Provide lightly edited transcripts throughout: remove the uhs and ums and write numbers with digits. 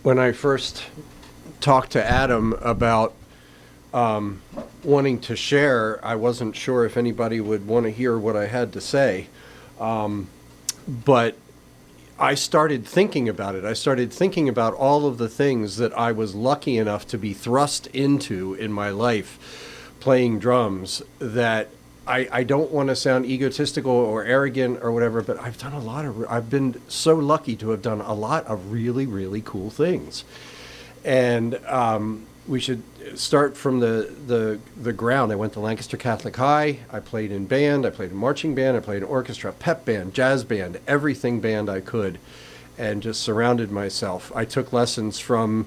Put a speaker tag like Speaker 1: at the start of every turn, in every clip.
Speaker 1: when I first talked to Adam about wanting to share, I wasn't sure if anybody would want to hear what I had to say. But I started thinking about it. I started thinking about all of the things that I was lucky enough to be thrust into in my life playing drums, that I don't want to sound egotistical or arrogant or whatever, but I've been so lucky to have done a lot of really, really cool things. And we should start from the ground. I went to Lancaster Catholic High. I played in band. I played in marching band. I played in orchestra, pep band, jazz band, everything band I could, and just surrounded myself. I took lessons from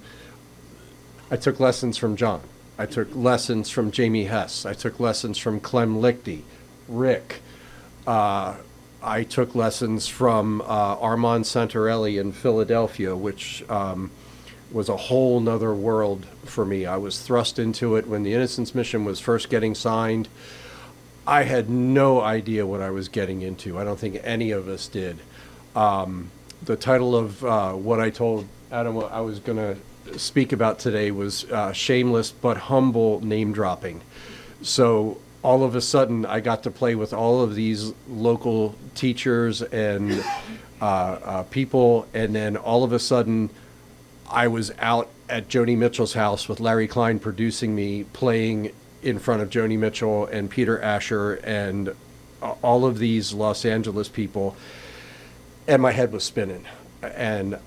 Speaker 1: John. I took lessons from Jamie Hess. I took lessons from Clem Lichty, Rick. I took lessons from Armand Santarelli in Philadelphia, which was a whole nother world for me. I was thrust into it when the Innocence Mission was first getting signed. I had no idea what I was getting into. I don't think any of us did. The title of what I told Adam I was going to speak about today was Shameless but Humble Name Dropping. So all of a sudden I got to play with all of these local teachers and people, and then all of a sudden I was out at Joni Mitchell's house with Larry Klein producing me, playing in front of Joni Mitchell and Peter Asher and all of these Los Angeles people, and my head was spinning. And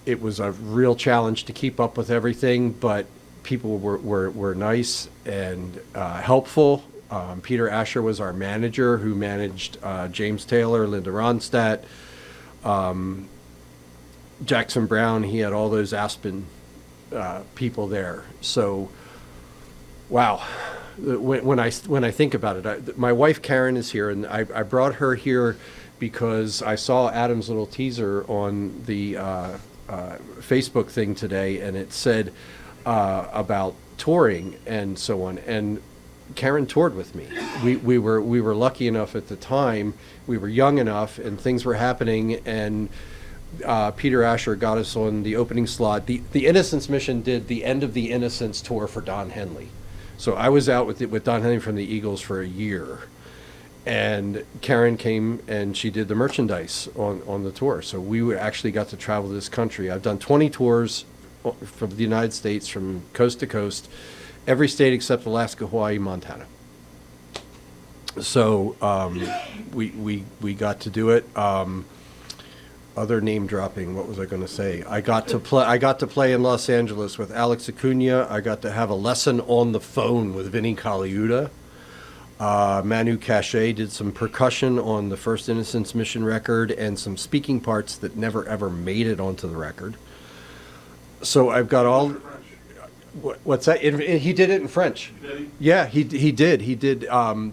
Speaker 1: it was a real challenge to keep up with everything, but people were nice and helpful. Peter Asher was our manager, who managed James Taylor, Linda Ronstadt, Jackson Brown. He had all those Aspen people there. So, wow. When I think about it, my wife Karen is here, and I brought her here because I saw Adam's little teaser on the Facebook thing today, and it said about touring and so on. And Karen toured with me. We were lucky enough at the time. We were young enough, and things were happening, and Peter Asher got us on the opening slot. The Innocence Mission did the End of the Innocence tour for Don Henley. So I was out with Don Henley from the Eagles for a year. And Karen came and she did the merchandise on the tour. So we actually got to travel this country. I've done 20 tours from the United States, from coast to coast, every state except Alaska, Hawaii, Montana. So we got to do it. Other name dropping, what was I going to say? I got to play in Los Angeles with Alex Acuna. I got to have a lesson on the phone with Vinnie Colaiuta. Manu Cachet did some percussion on the first Innocence Mission record and some speaking parts that never ever made it onto the record. So I've got all. What's that? He did it in French. Did he? Yeah, he did. He did.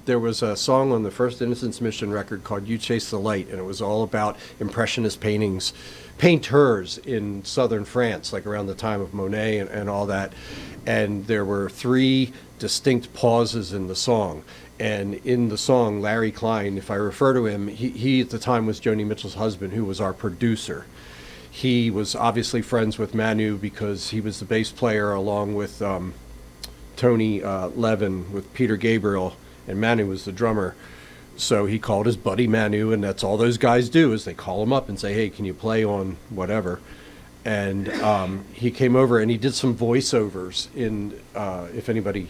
Speaker 1: There was a song on the first Innocence Mission record called "You Chase the Light," and it was all about Impressionist painters in southern France, like around the time of Monet and all that. And there were 3 distinct pauses in the song. And in the song, Larry Klein, if I refer to him, he at the time was Joni Mitchell's husband, who was our producer. He was obviously friends with Manu because he was the bass player along with Tony Levin, with Peter Gabriel, and Manu was the drummer. So he called his buddy Manu, and that's all those guys do, is they call him up and say, hey, can you play on whatever? And he came over and he did some voiceovers in, if anybody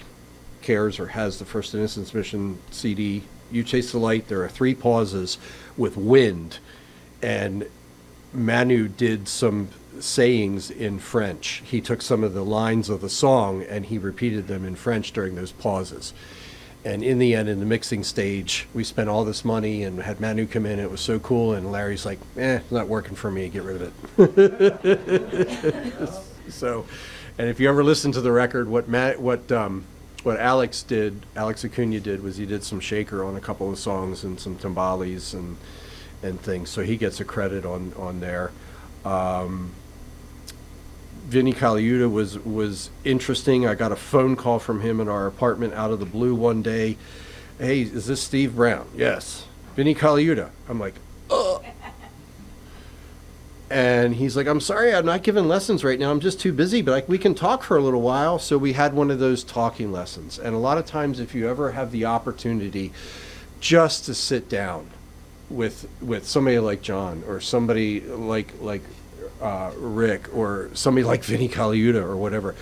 Speaker 1: cares or has the first Innocence Mission CD, You Chase the Light, there are 3 pauses with wind, and Manu did some sayings in French. He took some of the lines of the song and he repeated them in French during those pauses. And in the end, in the mixing stage, we spent all this money and had Manu come in. It was so cool. And Larry's like, it's not working for me. Get rid of it. So, and if you ever listen to the record, what Alex Acuna did was he did some shaker on a couple of songs and some timbales and things. So he gets a credit on there. Vinnie Colaiuta was interesting. I got a phone call from him in our apartment out of the blue one day. Hey, is this Steve Brown? Yes. Vinnie Colaiuta. I'm like, ugh. And he's like, I'm sorry, I'm not giving lessons right now. I'm just too busy, but we can talk for a little while. So we had one of those talking lessons. And a lot of times, if you ever have the opportunity just to sit down with somebody like John, or somebody like Rick, or somebody like Vinny Colaiuta or whatever,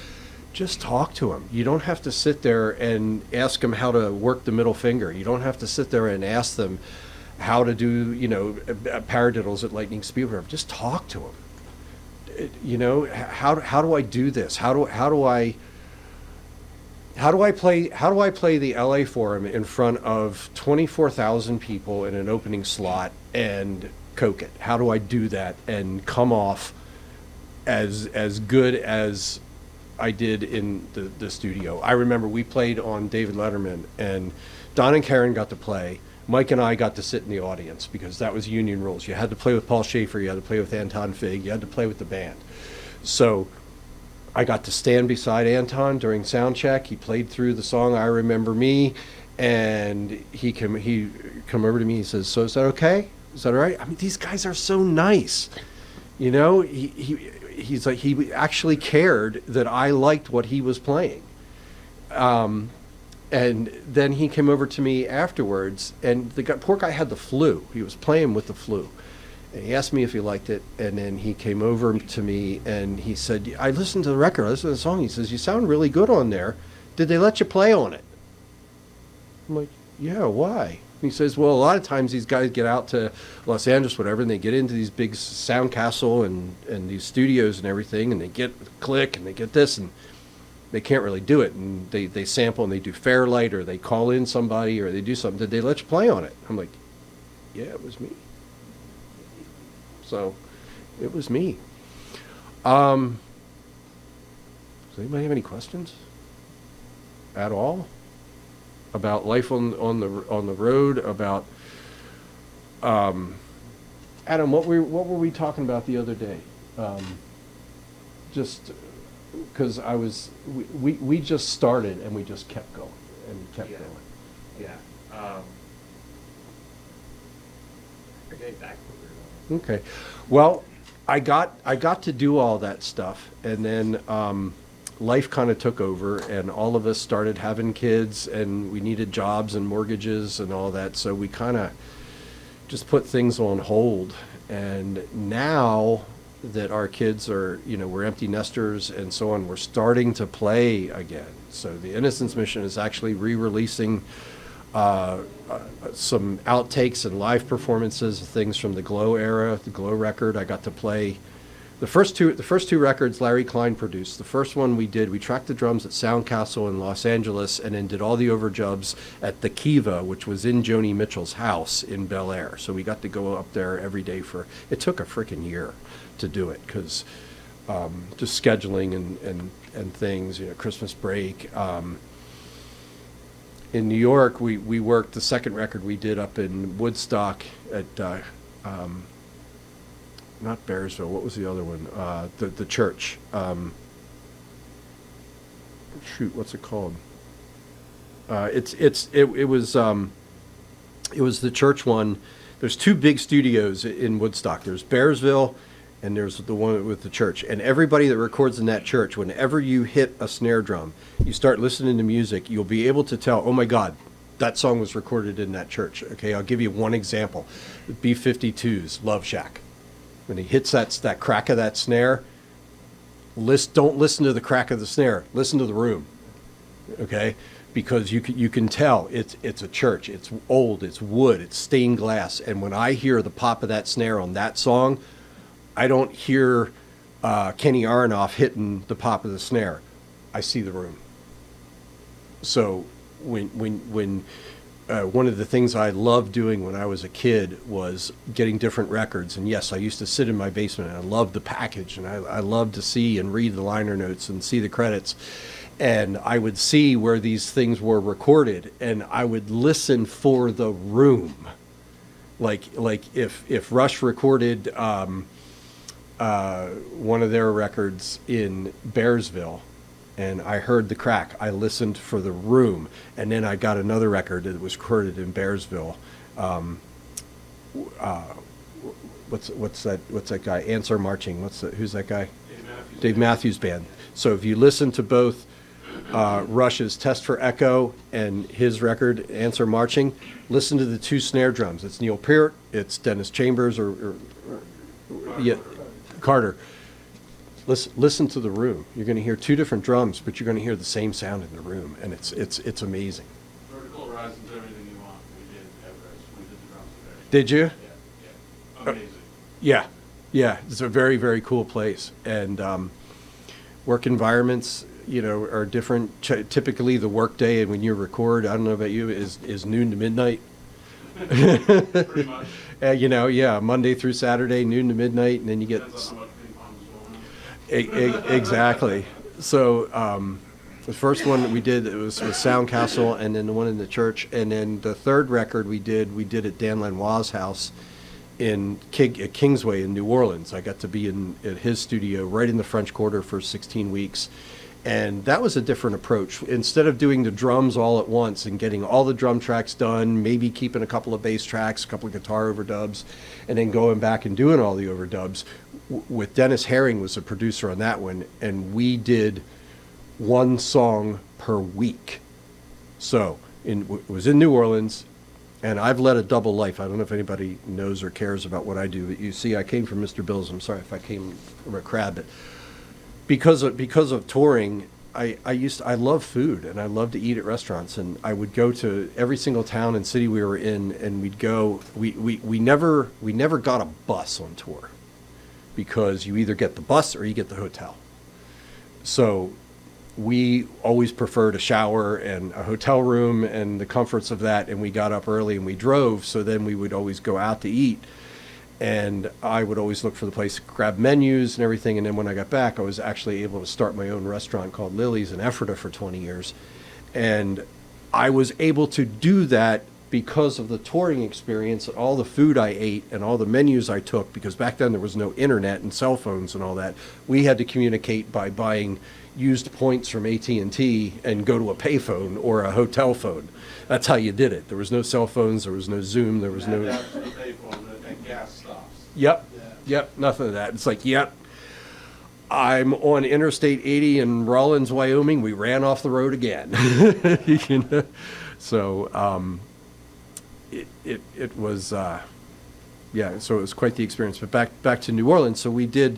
Speaker 1: just talk to him. You don't have to sit there and ask them how to work the middle finger. You don't have to sit there and ask them how to do, paradiddles at lightning speed. Just talk to them. How do I do this? How do I play the LA Forum in front of 24,000 people in an opening slot and coke it? How do I do that and come off as good as I did in the studio? I remember we played on David Letterman, and Don and Karen got to play. Mike and I got to sit in the audience because that was union rules. You had to play with Paul Schaefer, you had to play with Anton Fig, you had to play with the band. So I got to stand beside Anton during sound check. He played through the song "I Remember Me," and he come over to me. He says, "So is that okay? Is that all right?" I mean, these guys are so nice. He's like, he actually cared that I liked what he was playing. And then he came over to me afterwards, and the poor guy had the flu. He was playing with the flu. And he asked me if he liked it, and then he came over to me and he said, I listened to the record, I listened to the song. He says, "You sound really good on there. Did they let you play on it?" I'm like, "Yeah, why?" And he says, "Well, a lot of times these guys get out to Los Angeles, whatever, and they get into these big sound castle and these studios and everything, and they get click and they get this, and they can't really do it. And they sample and they do Fairlight, or they call in somebody, or they do something. Did they let you play on it?" I'm like, "Yeah, it was me." So it was me. Does anybody have any questions at all about life on the road? About Adam, what were we talking about the other day? Just because we just started and we just kept going and kept going.
Speaker 2: Yeah. Okay, back.
Speaker 1: Okay. Well, I got to do all that stuff, and then life kind of took over, and all of us started having kids, and we needed jobs and mortgages and all that, so we kind of just put things on hold. And now that our kids are, we're empty nesters and so on, we're starting to play again. So the Innocence Mission is actually re-releasing some outtakes and live performances of things from the Glow era, the Glow record. I got to play the first two records Larry Klein produced. The first one we tracked the drums at Sound Castle in Los Angeles, and then did all the overdubs at the Kiva, which was in Joni Mitchell's house in Bel Air. So we got to go up there every day it took a freaking year to do it, because just scheduling and things, Christmas break. In New York, we worked the second record we did up in Woodstock at not Bearsville. What was the other one? The church. What's it called? It was the church one. There's two big studios in Woodstock. There's Bearsville, and there's the one with the church. And everybody that records in that church, whenever you hit a snare drum, you start listening to music, you'll be able to tell, oh my God, that song was recorded in that church. Okay, I'll give you one example. B-52's Love Shack. When he hits that crack of that snare, don't listen to the crack of the snare. Listen to the room. Okay? Because you can tell it's a church. It's old, it's wood, it's stained glass. And when I hear the pop of that snare on that song, I don't hear Kenny Aronoff hitting the pop of the snare. I see the room. So when one of the things I loved doing when I was a kid was getting different records. And yes, I used to sit in my basement, and I loved the package, and I loved to see and read the liner notes and see the credits. And I would see where these things were recorded, and I would listen for the room. Like if Rush recorded one of their records in Bearsville, and I heard the crack, I listened for the room. And then I got another record that was recorded in Bearsville, what's that guy? Answer Marching. Who's that guy? Dave Matthews Band. So if you listen to both Rush's Test for Echo and his record Answer Marching, listen to the two snare drums. It's Neil Peart, it's Dennis Chambers, or Carter. Listen to the room. You're going to hear two different drums, but you're going to hear the same sound in the room, and it's amazing.
Speaker 3: Vertical horizons, everything you want. We did Everest. We did the drums there.
Speaker 1: Did you?
Speaker 3: Yeah. Amazing.
Speaker 1: Yeah. It's a very, very cool place, and work environments, are different. Typically, the work day and when you record, I don't know about you, is noon to midnight.
Speaker 3: Pretty much.
Speaker 1: Monday through Saturday, noon to midnight, and then you get.
Speaker 3: Depends on how much ping pong is going on.
Speaker 1: Exactly. So the first one we did, it was with Soundcastle, and then the one in the church, and then the third record we did at Dan Lanois' house at Kingsway in New Orleans. I got to be at his studio right in the French Quarter for 16 weeks. And that was a different approach. Instead of doing the drums all at once and getting all the drum tracks done, maybe keeping a couple of bass tracks, a couple of guitar overdubs, and then going back and doing all the overdubs, with Dennis Herring was a producer on that one, and we did one song per week. So it was in New Orleans, and I've led a double life. I don't know if anybody knows or cares about what I do, but you see, I came from Mr. Bill's. I'm sorry if I came from a crab, but because of touring, I love food, and I love to eat at restaurants, and I would go to every single town and city we were in, and we'd go. We never got a bus on tour, because you either get the bus or you get the hotel. So we always preferred a shower and a hotel room and the comforts of that, and we got up early and we drove, so then we would always go out to eat. And I would always look for the place to grab menus and everything. And then when I got back, I was actually able to start my own restaurant called Lily's in Ephrata for 20 years. And I was able to do that because of the touring experience and all the food I ate and all the menus I took, because back then there was no internet and cell phones and all that. We had to communicate by buying used points from AT&T and go to a payphone or a hotel phone. That's how you did it. There was no cell phones, there was no Zoom, there was no...
Speaker 3: And gas stops.
Speaker 1: Yep, nothing of that. It's like, I'm on Interstate 80 in Rawlins, Wyoming. We ran off the road again. So it was, so it was quite the experience. But back to New Orleans. So we did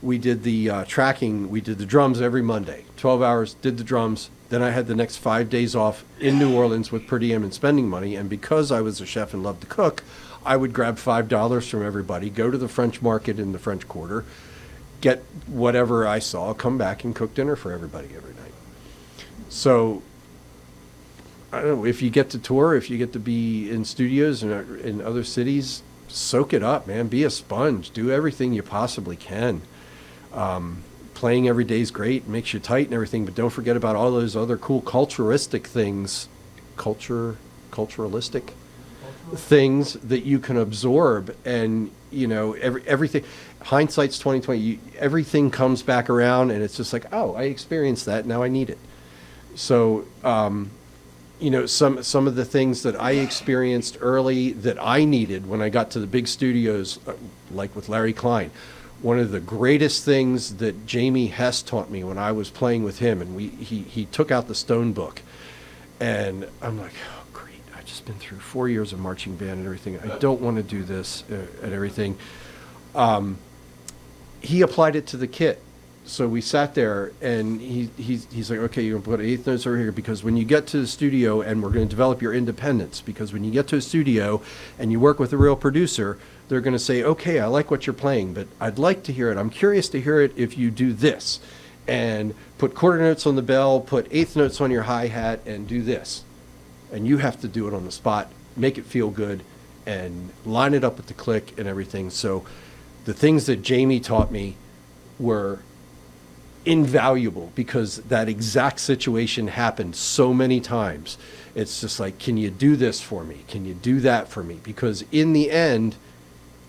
Speaker 1: the tracking. We did the drums every Monday, 12 hours, did the drums. Then I had the next 5 days off in New Orleans with per diem and spending money. And because I was a chef and loved to cook, I would grab $5 from everybody, go to the French market in the French Quarter, get whatever I saw, come back and cook dinner for everybody every night. So, I don't know, if you get to tour, if you get to be in studios in other cities, soak it up, man. Be a sponge. Do everything you possibly can. Playing every day is great, makes you tight and everything, but don't forget about all those other cool culturalistic things, culturalistic things that you can absorb. And everything, hindsight's 2020. Everything comes back around, and it's just like, oh, I experienced that, now I need it. So some of the things that I experienced early that I needed when I got to the big studios, like with Larry Klein. One of the greatest things that Jamie Hess taught me when I was playing with him, and he took out the Stone book, and I'm like, oh, great, I've just been through 4 years of marching band and everything. I don't want to do this and everything. He applied it to the kit. So we sat there, and he's like, okay, you're going to put eighth notes over here, because when you get to the studio, and we're going to develop your independence, because when you get to a studio and you work with a real producer, they're going to say, okay, I like what you're playing, but I'd like to hear it. I'm curious to hear it if you do this. And put quarter notes on the bell, put eighth notes on your hi-hat, and do this. And you have to do it on the spot, make it feel good, and line it up with the click and everything. So the things that Jamie taught me were invaluable, because that exact situation happened so many times. It's just like, can you do this for me? Can you do that for me? Because in the end,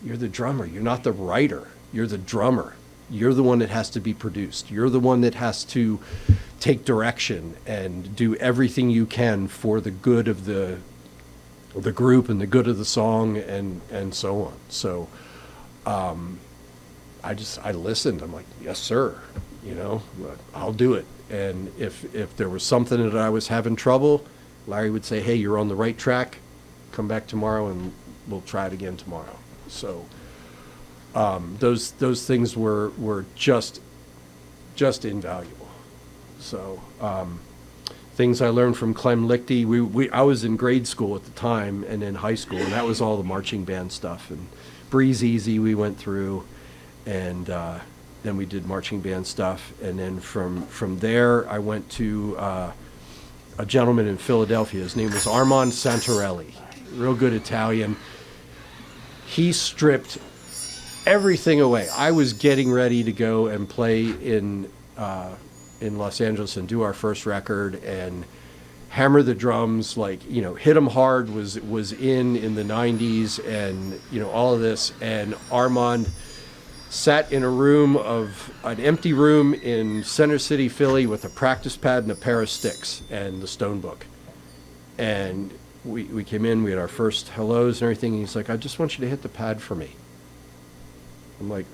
Speaker 1: you're the drummer. You're not the writer. You're the drummer. You're the one that has to be produced. You're the one that has to take direction and do everything you can for the good of the the group and the good of the song and so on. So I listened. I'm like, yes, sir. I'll do it. And if there was something that I was having trouble, Larry would say, hey, you're on the right track. Come back tomorrow and we'll try it again tomorrow. So those things were just invaluable. So things I learned from Clem Lichty. I was in grade school at the time and in high school, and that was all the marching band stuff. And Breeze Easy we went through, and then we did marching band stuff. And then from there, I went to a gentleman in Philadelphia. His name was Armand Santarelli, real good Italian. He stripped everything away. I was getting ready to go and play in Los Angeles and do our first record and hammer the drums, hit them hard was in the 90s, and all of this. And Armand sat in an empty room in Center City, Philly, with a practice pad and a pair of sticks and the Stone Book. And we came in, we had our first hellos and everything, and he's like, I just want you to hit the pad for me. I'm like,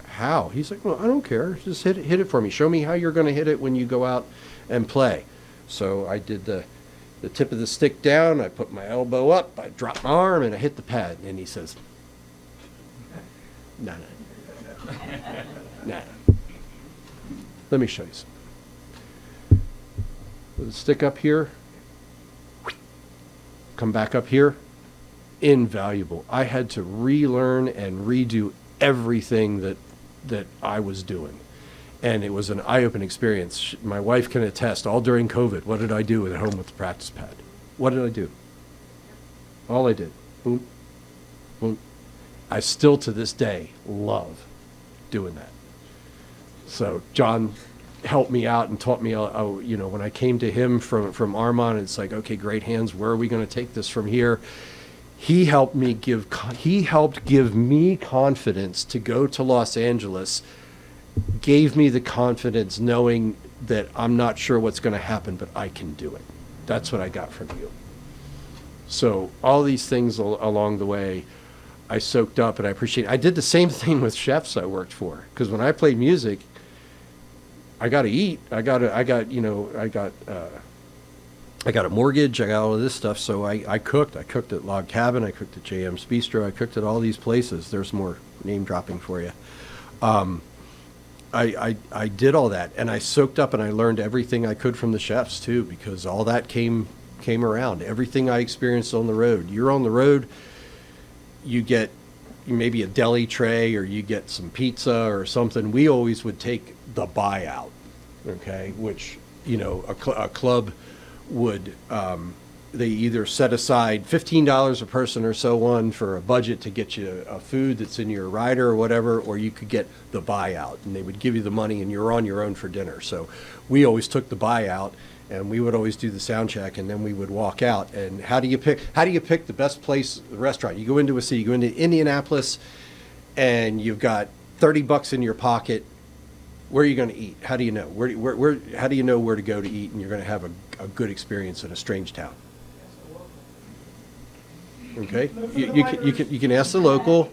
Speaker 1: how? He's like, well, I don't care. Just hit it for me. Show me how you're going to hit it when you go out and play. So I did the tip of the stick down. I put my elbow up. I dropped my arm, and I hit the pad. And he says, no. Let me show you something. With the stick up here, come back up here. Invaluable. I had to relearn and redo everything that I was doing. And it was an eye-opening experience. My wife can attest, all during COVID, what did I do at home with the practice pad? What did I do? All I did. Boom, boom. I still, to this day, love doing that. So John helped me out and taught me, when I came to him from Armand, it's like, okay, great hands, where are we going to take this from here? He helped give me confidence to go to Los Angeles, gave me the confidence knowing that I'm not sure what's going to happen, but I can do it. That's what I got from you. So all these things along the way, I soaked up, and I appreciate it. I did the same thing with chefs I worked for, because when I played music, I got to eat. I got a mortgage. I got all of this stuff, so I cooked. I cooked at Log Cabin. I cooked at JM's Bistro. I cooked at all these places. There's more name dropping for you. I did all that, and I soaked up, and I learned everything I could from the chefs too, because all that came around. Everything I experienced on the road. You're on the road, you get maybe a deli tray, or you get some pizza or something. We always would take the buyout, okay, which a club would they either set aside $15 a person or so on for a budget to get you a food that's in your rider or whatever, or you could get the buyout, and they would give you the money and you're on your own for dinner. So we always took the buyout, and we would always do the sound check, and then we would walk out. And how do you pick the best place, the restaurant? You go into a city, you go into Indianapolis, and you've got $30 in your pocket. Where are you going to eat? How do you know? How do you know where to go to eat, and you're going to have a good experience in a strange town? Okay, you can ask the local,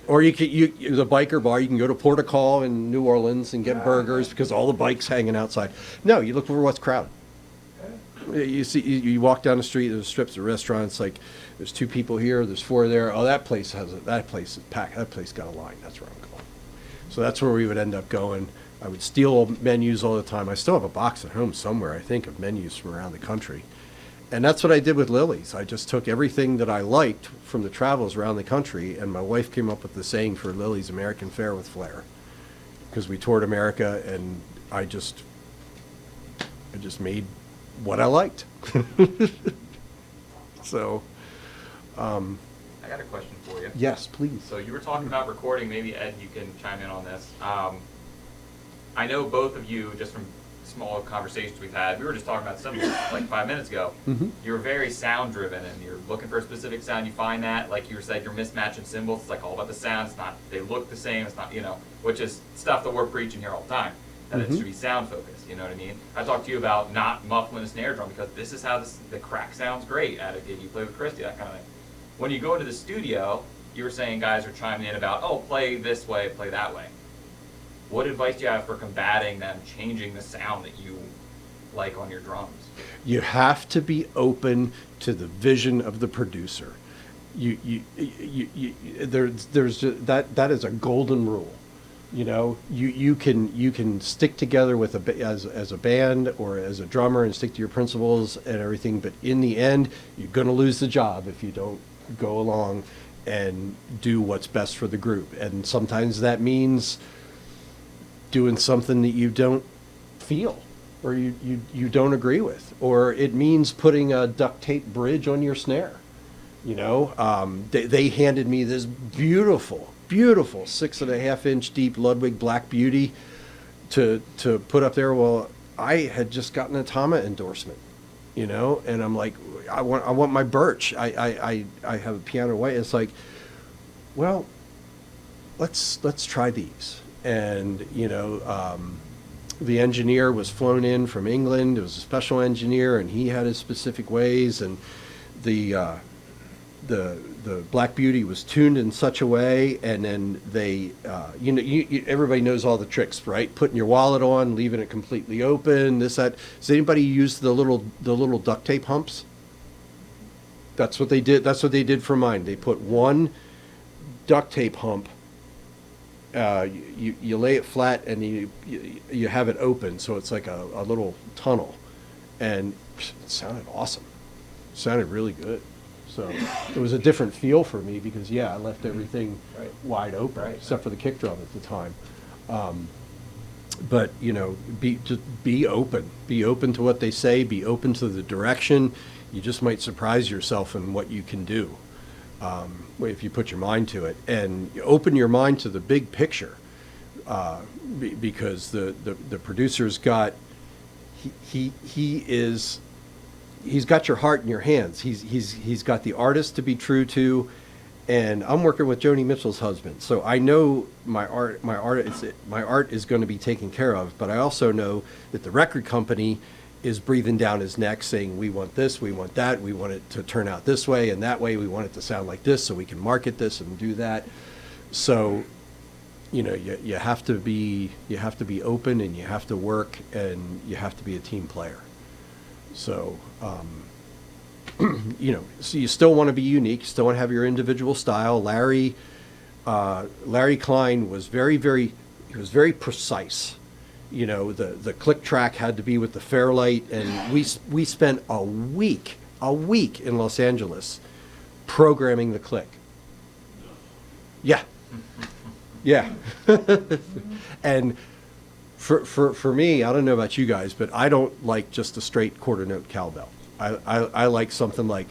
Speaker 1: or the biker bar. You can go to Port of Call in New Orleans and get burgers because all the bikes hanging outside. No, you look for what's crowded. You see, you walk down the street. There's strips of restaurants. Like there's 2 people here. There's 4 there. Oh, that place is packed. That place got a line. That's where I'm going. So that's where we would end up going. I would steal menus all the time. I still have a box at home somewhere, I think, of menus from around the country. And that's what I did with Lily's. I just took everything that I liked from the travels around the country, and my wife came up with the saying for Lily's, American Fare with Flair. Because we toured America, and I just made what I liked. So,
Speaker 2: I got a question for you.
Speaker 1: yes, please.
Speaker 2: So you were talking about recording. Maybe Ed, you can chime in on this. I know both of you, just from small conversations we've had, we were just talking about Cymbals like 5 minutes ago.
Speaker 1: Mm-hmm.
Speaker 2: You're very sound driven, and you're looking for a specific sound. You find that, like you said, you're mismatching cymbals. It's like all about the sound. It's not, they look the same. It's not, which is stuff that we're preaching here all the time. that it should be sound focused, you know what I mean? I talked to you about not muffling a snare drum because this is how the crack sounds great at a gig you play with Christy, that kind of thing. When you go into the studio, you were saying guys are chiming in about, oh, play this way, play that way. What advice do you have for combating them changing the sound that you like on your drums?
Speaker 1: You have to be open to the vision of the producer. That is a golden rule. You know, you can stick together with as a band or as a drummer and stick to your principles and everything, but in the end, you're going to lose the job if you don't go along and do what's best for the group. And sometimes that means doing something that you don't feel or you don't agree with, or it means putting a duct tape bridge on your snare. You know, they handed me this beautiful 6.5-inch deep Ludwig Black Beauty to put up there. Well, I had just gotten a Tama endorsement, you know, and I'm like, I want my Birch. I have a piano white. It's like, well, let's try these. And you know, the engineer was flown in from England. It was a special engineer, and he had his specific ways. And the Black Beauty was tuned in such a way, and then they, everybody knows all the tricks, right? Putting your wallet on, leaving it completely open, this, that. Does anybody use the little duct tape humps? That's what they did. That's what they did for mine. They put one duct tape hump. You lay it flat and you have it open, so it's like a little tunnel, and it sounded awesome. It sounded really good. So it was a different feel for me because, I left everything wide open, except for the kick drum at the time. But, you know, be open. Be open to what they say. Be open to the direction. You just might surprise yourself in what you can do if you put your mind to it. And open your mind to the big picture because the producer's got, he's got your heart in your hands. He's got the artist to be true to, and I'm working with Joni Mitchell's husband, so I know my art is going to be taken care of. But I also know that the record company is breathing down his neck, saying we want this, we want that, we want it to turn out this way and that way, we want it to sound like this, so we can market this and do that. So, you know, you have to be open, and you have to work, and you have to be a team player. So, you know, so you still want to be unique, you still want to have your individual style. Larry Klein was very precise. You know, the click track had to be with the Fairlight, and we spent a week in Los Angeles programming the click. Yeah. And for me, I don't know about you guys, but I don't like just a straight quarter note cowbell. I like something like,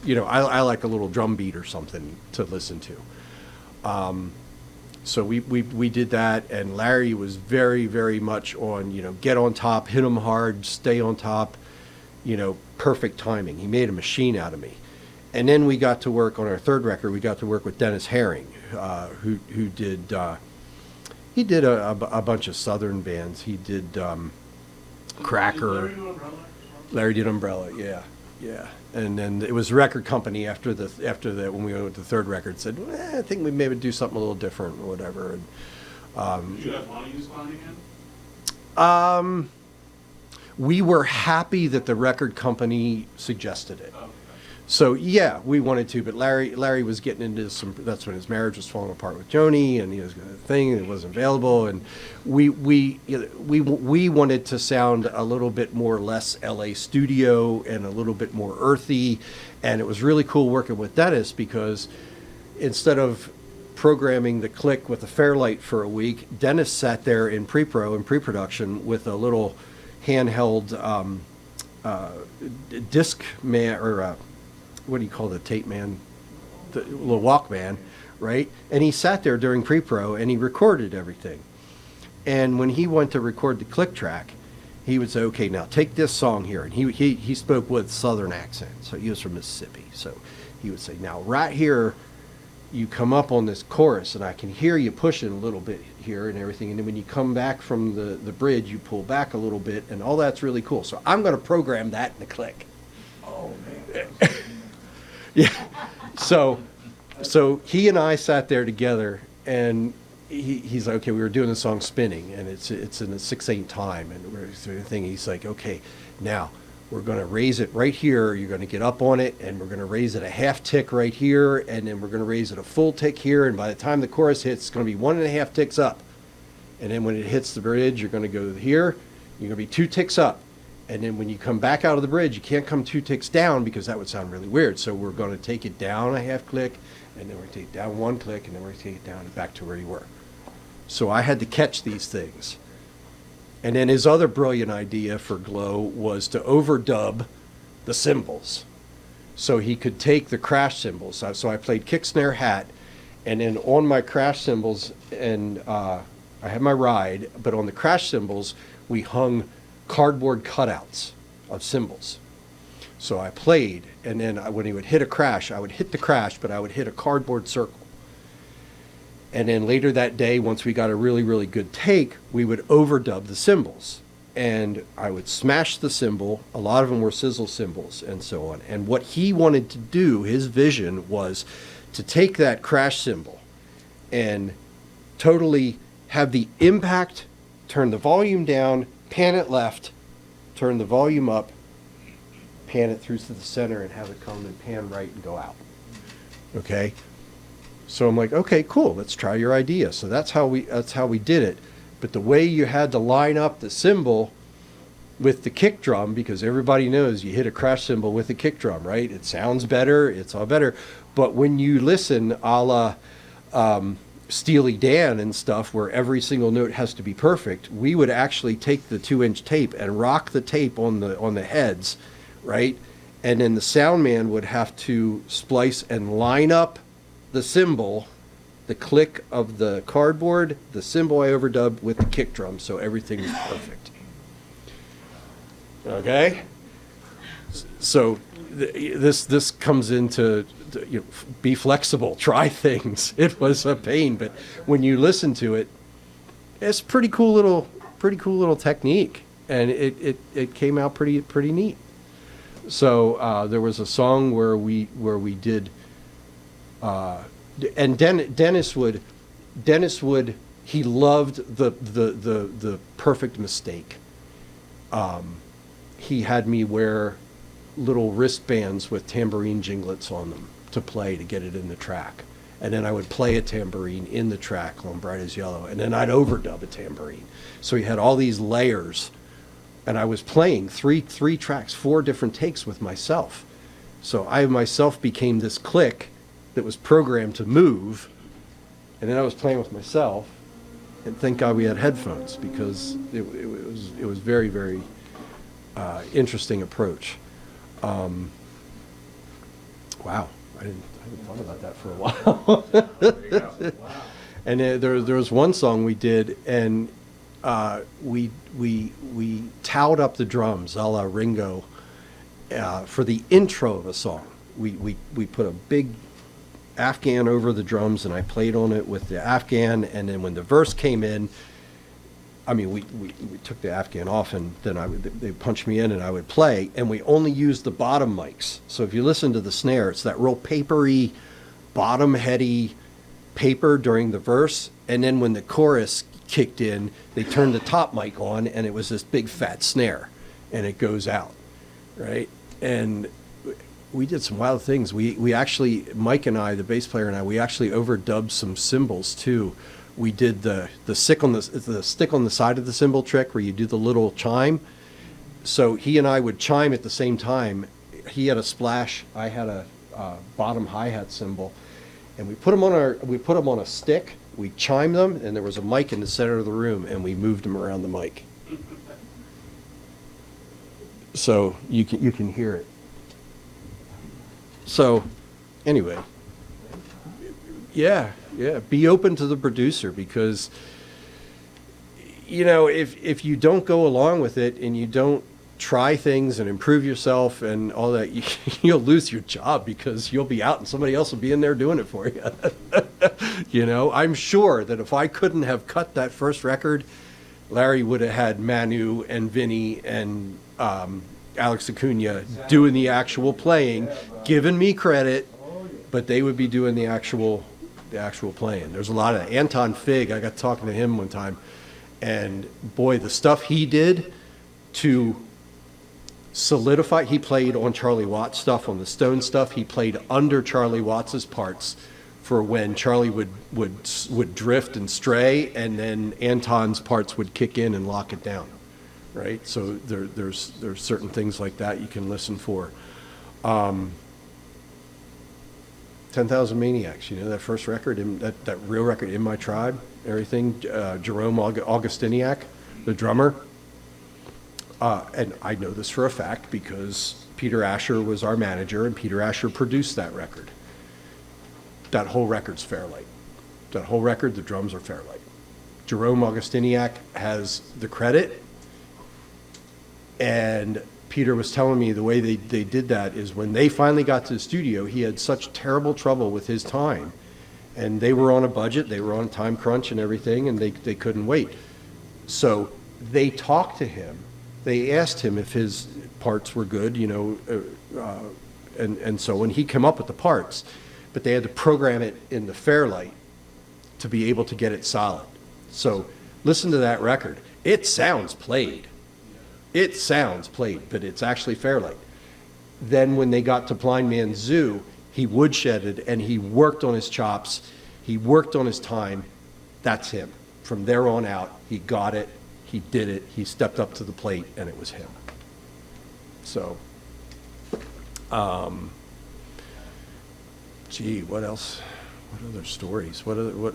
Speaker 1: you know, I like a little drum beat or something to listen to. So we did that, and Larry was very much on, you know, get on top, hit them hard, stay on top, you know, perfect timing. He made a machine out of me. And then we got to work on our third record. We got to work with Dennis Herring, who did he did a bunch of Southern bands. He did Cracker. Larry did Umbrella, yeah. And then it was a record company after that when we went with the third record said, I think we maybe do something a little different or whatever. And,
Speaker 3: did you guys want to use Klein again?
Speaker 1: We were happy that the record company suggested it.
Speaker 3: Oh, okay.
Speaker 1: So yeah, we wanted to, but Larry was getting into some. That's when his marriage was falling apart with Joni, and he was a thing, and it wasn't available, and we wanted to sound a little bit more less LA studio and a little bit more earthy, and it was really cool working with Dennis because instead of programming the click with a Fairlight for a week, Dennis sat there in pre-production with a little handheld disc man or. What do you call the tape man? The little Walkman, right? And he sat there during pre-pro and he recorded everything. And when he went to record the click track, he would say, okay, now take this song here. And he spoke with Southern accent. So he was from Mississippi. So he would say, now right here, you come up on this chorus, and I can hear you pushing a little bit here and everything, and then when you come back from the bridge, you pull back a little bit, and all that's really cool. So I'm going to program that in the click.
Speaker 3: Oh, man.
Speaker 1: Yeah. So he and I sat there together, and he's like, okay, we were doing the song Spinning, and it's in a 6/8 time, and we're doing the thing. He's like, okay, now we're going to raise it right here. You're going to get up on it, and we're going to raise it a half tick right here, and then we're going to raise it a full tick here, and by the time the chorus hits, it's going to be 1.5 ticks up. And then when it hits the bridge, you're going to go here, you're going to be 2 ticks up. And then when you come back out of the bridge, you can't come 2 ticks down because that would sound really weird. So we're going to take it down a half click, and then we're going to take it down 1 click, and then we're going to take it down and back to where you were. So I had to catch these things. And then his other brilliant idea for Glow was to overdub the cymbals. So he could take the crash cymbals. So I played kick, snare, hat, and then on my crash cymbals, and I had my ride, but on the crash cymbals, we hung cardboard cutouts of cymbals. So I played, and then when he would hit a crash, I would hit the crash, but I would hit a cardboard circle. And then later that day, once we got a really, really good take, we would overdub the cymbals. And I would smash the cymbal. A lot of them were sizzle cymbals and so on. And what he wanted to do, his vision, was to take that crash cymbal and totally have the impact, turn the volume down, pan it left, turn the volume up, pan it through to the center, and have it come and pan right and go out. Okay? So I'm like, okay, cool, let's try your idea. So that's how we did it. But the way you had to line up the cymbal with the kick drum, because everybody knows you hit a crash cymbal with a kick drum, right? It sounds better, it's all better. But when you listen a la Steely Dan and stuff, where every single note has to be perfect, we would actually take the 2-inch tape and rock the tape on the heads, right? And then the sound man would have to splice and line up the cymbal, the click of the cardboard, the cymbal I overdubbed with the kick drum, so everything is perfect. Okay? So this comes into, be flexible, try things. It was a pain, but when you listen to it, it's pretty cool little technique, and it came out pretty neat. So there was a song where we did. And Dennis would, he loved the perfect mistake. He had me wear little wristbands with tambourine jinglets on them to play to get it in the track. And then I would play a tambourine in the track on Bright as Yellow, and then I'd overdub a tambourine. So he had all these layers, and I was playing three tracks, 4 different takes with myself. So I myself became this click that was programmed to move, and then I was playing with myself, and thank God we had headphones, because it was very, very interesting approach. Wow, I hadn't thought about that for a while.
Speaker 2: There you go. Wow.
Speaker 1: And there was one song we did, and we towed up the drums a la Ringo for the intro of a song. We put a big Afghan over the drums, and I played on it with the Afghan, and then when the verse came in, I mean, we took the Afghan off, and then they punched me in, and I would play, and we only used the bottom mics. So if you listen to the snare, it's that real papery, bottom-heady paper during the verse, and then when the chorus kicked in, they turned the top mic on, and it was this big fat snare, and it goes out, right? And we did some wild things. We actually, Mike and I, the bass player and I, we actually overdubbed some cymbals too. We did the stick on the side of the cymbal trick, where you do the little chime. So he and I would chime at the same time. He had a splash, I had a bottom hi-hat cymbal, and we put them on a stick. We chimed them, and there was a mic in the center of the room, and we moved them around the mic, so you can hear it. So, anyway, yeah, be open to the producer, because, if you don't go along with it and you don't try things and improve yourself and all that, you'll lose your job because you'll be out and somebody else will be in there doing it for you. You know, I'm sure that if I couldn't have cut that first record, Larry would have had Manu and Vinny and Alex Acuna doing the actual playing, giving me credit, but they would be doing the actual playing. There's a lot of Anton Fig. I got talking to him one time, and boy, the stuff he did to solidify. He played on Charlie Watts stuff, on the Stone stuff. He played under Charlie Watts's parts for when Charlie would drift and stray, and then Anton's parts would kick in and lock it down. Right. So there's certain things like that you can listen for. 10,000 Maniacs, you know, that first record, that real record, In My Tribe, everything, Jerome Augustiniak, the drummer. And I know this for a fact because Peter Asher was our manager and Peter Asher produced that record. That whole record's Fairlight. That whole record, the drums are Fairlight. Jerome Augustiniak has the credit, and Peter was telling me the way they did that is when they finally got to the studio, he had such terrible trouble with his time. And they were on a budget, they were on a time crunch and everything, and they couldn't wait. So they talked to him. They asked him if his parts were good, you know, and so when he came up with the parts, but they had to program it in the Fairlight to be able to get it solid. So listen to that record. It sounds played. It sounds played, but it's actually Fairlight. Then when they got to Blind Man's Zoo, he woodshedded and he worked on his chops. He worked on his time. That's him. From there on out, he got it. He did it. He stepped up to the plate, and it was him. So, gee, what else? What other stories? What?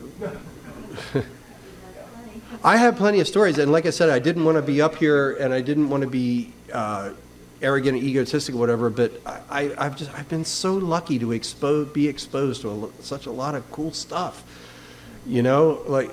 Speaker 1: I have plenty of stories, and like I said, I didn't want to be up here, and I didn't want to be arrogant, egotistic, or whatever. But I've been so lucky to be exposed to such a lot of cool stuff. You know, like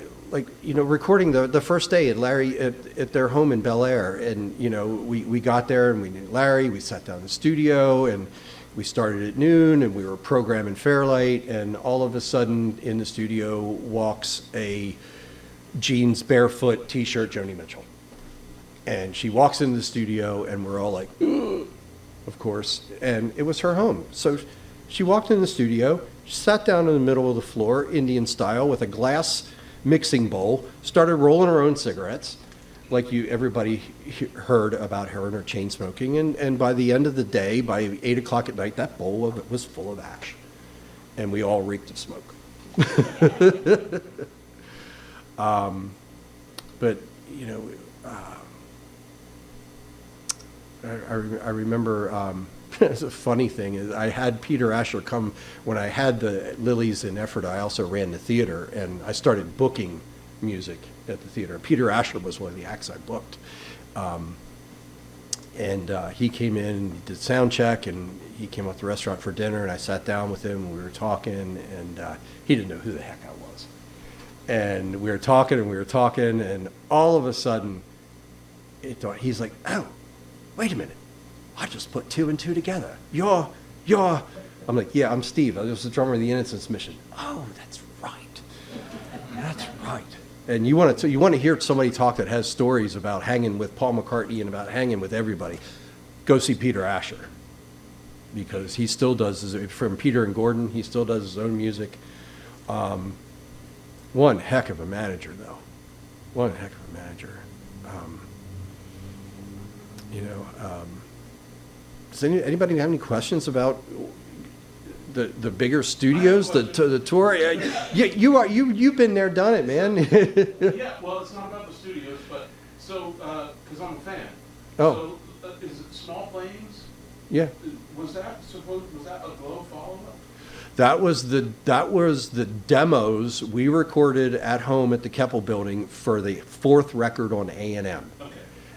Speaker 1: you know, recording the first day at Larry at their home in Bel Air, and you know, we got there and we knew Larry. We sat down in the studio and we started at noon, and we were programming Fairlight, and all of a sudden in the studio walks a jeans, barefoot, t-shirt Joni Mitchell. And she walks into the studio, and we're all like, ugh, of course, and it was her home. So she walked in the studio, sat down in the middle of the floor, Indian style, with a glass mixing bowl, started rolling her own cigarettes, like everybody heard about her and her chain smoking, and by the end of the day, by 8 o'clock at night, that bowl of it was full of ash, and we all reeked of smoke. But you know, I remember. It's a funny thing is I had Peter Asher come when I had the Lilies in Ephrata. I also ran the theater, and I started booking music at the theater. Peter Asher was one of the acts I booked, and he came in and he did sound check, and he came up to the restaurant for dinner, and I sat down with him, and we were talking, and he didn't know who the heck I was. And we were talking, and all of a sudden, he's like, oh, wait a minute. I just put 2 and 2 together. You're, I'm like, yeah, I'm Steve. I was the drummer of the Innocence Mission. Oh, that's right. That's right. And you want to hear somebody talk that has stories about hanging with Paul McCartney and about hanging with everybody, go see Peter Asher. Because he still does, from Peter and Gordon, he still does his own music. One heck of a manager, though. One heck of a manager. Does anybody have any questions about the bigger studios, the tour? You've been there, done it, man.
Speaker 3: Yeah, well, it's not about the studios, but so because I'm a fan.
Speaker 1: Oh.
Speaker 3: So is it Small Flames?
Speaker 1: Yeah.
Speaker 3: Was that a Glow follow-up?
Speaker 1: That was the demos we recorded at home at the Keppel Building for the 4th record on A&M.
Speaker 3: Okay.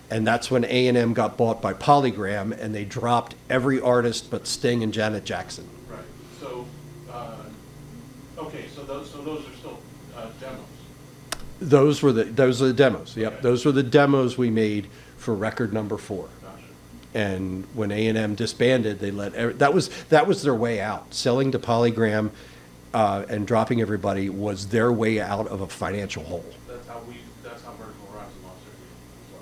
Speaker 1: And that's when A&M got bought by Polygram, and they dropped every artist but Sting and Janet Jackson.
Speaker 3: Right. So, okay. So those are still demos.
Speaker 1: Those were the demos. Yep.
Speaker 3: Okay.
Speaker 1: Those were the demos we made for record number 4.
Speaker 3: Gotcha.
Speaker 1: And when A&M disbanded, they that was their way out. Selling to Polygram and dropping everybody was their way out of a financial hole.
Speaker 3: That's how Vertical Horizon lost their deal. So,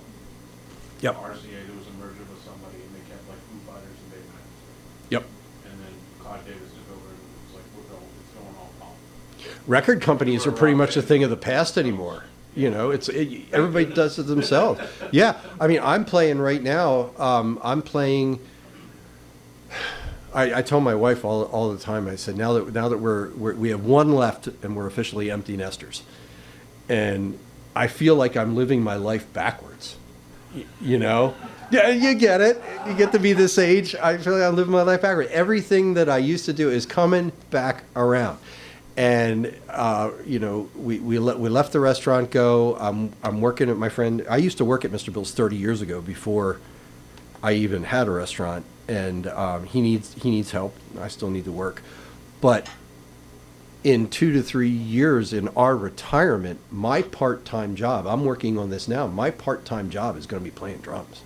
Speaker 1: Yep.
Speaker 3: RCA, there was a merger with somebody, and they kept like Foo Fighters and Dave Matthews.
Speaker 1: Yep.
Speaker 3: And then Todd Davis took over, and it was like, it's going all pop.
Speaker 1: Record companies are pretty much a thing of the past anymore. You know, everybody does it themselves. Yeah, I mean, I'm playing right now. I'm playing. I tell my wife all the time. I said, now that we have one left and we're officially empty nesters, and I feel like I'm living my life backwards. You know, yeah, you get it. You get to be this age. I feel like I'm living my life backwards. Everything that I used to do is coming back around. And you know, we left the restaurant go. I'm working at my friend. I used to work at Mr. Bill's 30 years ago before I even had a restaurant, and he needs help. I still need to work, but in 2 to 3 years in our retirement, my part-time job. I'm working on this now. My part-time job is going to be playing drums.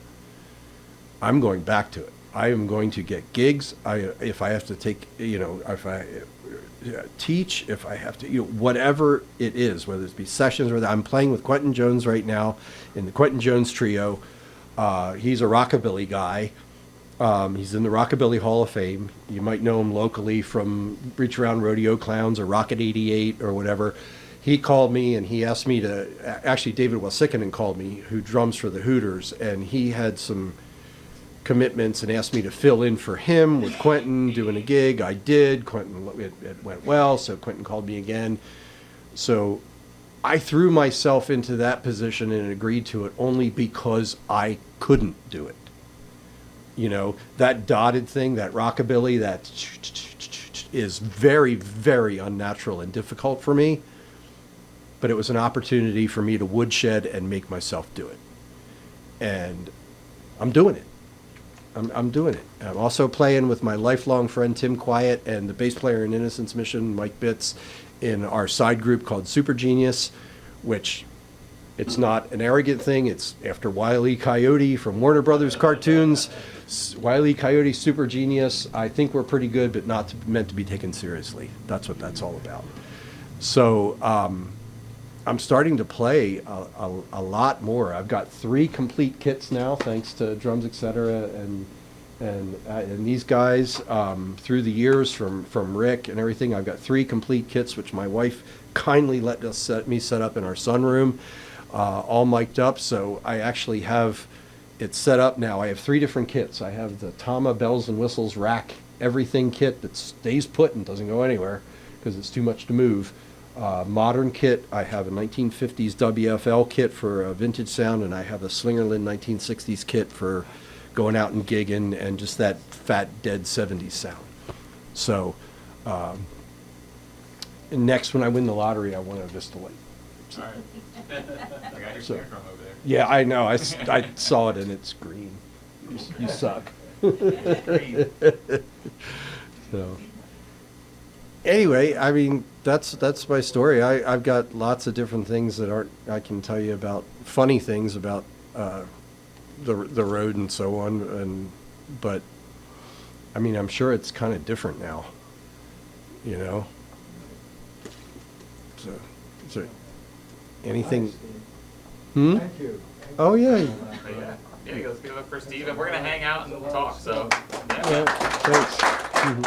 Speaker 1: I'm going back to it. I am going to get gigs. If I have to take, you know, if I teach, if I have to, you know, whatever it is, whether it be sessions or I'm playing with Quentin Jones right now in the Quentin Jones Trio. He's a rockabilly guy. He's in the Rockabilly Hall of Fame. You might know him locally from Reach Around Rodeo Clowns or Rocket 88 or whatever. He called me and he asked me to, actually David Wasickinen called me, who drums for the Hooters, and he had some commitments and asked me to fill in for him with Quentin doing a gig. I did. It went well, so Quentin called me again. So I threw myself into that position and agreed to it only because I couldn't do it. You know, that dotted thing, that rockabilly, that is very, very unnatural and difficult for me. But it was an opportunity for me to woodshed and make myself do it. And I'm doing it. I'm doing it. I'm also playing with my lifelong friend Tim Quiet and the bass player in Innocence Mission, Mike Bitts, in our side group called Super Genius, which it's not an arrogant thing. It's after Wile E. Coyote from Warner Brothers cartoons. Wile E. Coyote, Super Genius. I think we're pretty good, but not meant to be taken seriously. That's what that's all about. So I'm starting to play a lot more. I've got 3 complete kits now, thanks to Drums Etc. and these guys through the years from Rick and everything. I've got 3 complete kits, which my wife kindly let me set up in our sunroom, all mic'd up. So I actually have it set up now. I have 3 different kits. I have the Tama Bells and Whistles Rack Everything kit that stays put and doesn't go anywhere because it's too much to move. Modern kit, I have a 1950s WFL kit for a vintage sound, and I have a Slingerland 1960s kit for going out and gigging and just that fat, dead 70s sound. So next, when I win the lottery, I want a Vista Light.
Speaker 2: All right. I got your snare drum over there.
Speaker 1: Yeah, I know. I saw it, and it's green. You suck.
Speaker 2: Green.
Speaker 1: So anyway, I mean, that's my story. I've got lots of different things that I can tell you about, funny things about the road and so on, but I mean, I'm sure it's kind of different now, you know. So anything?
Speaker 4: Thank you.
Speaker 1: Oh yeah.
Speaker 2: But yeah, let's give it up for Steve, and we're gonna hang out and talk. So
Speaker 1: Yeah. Thanks. Mhm.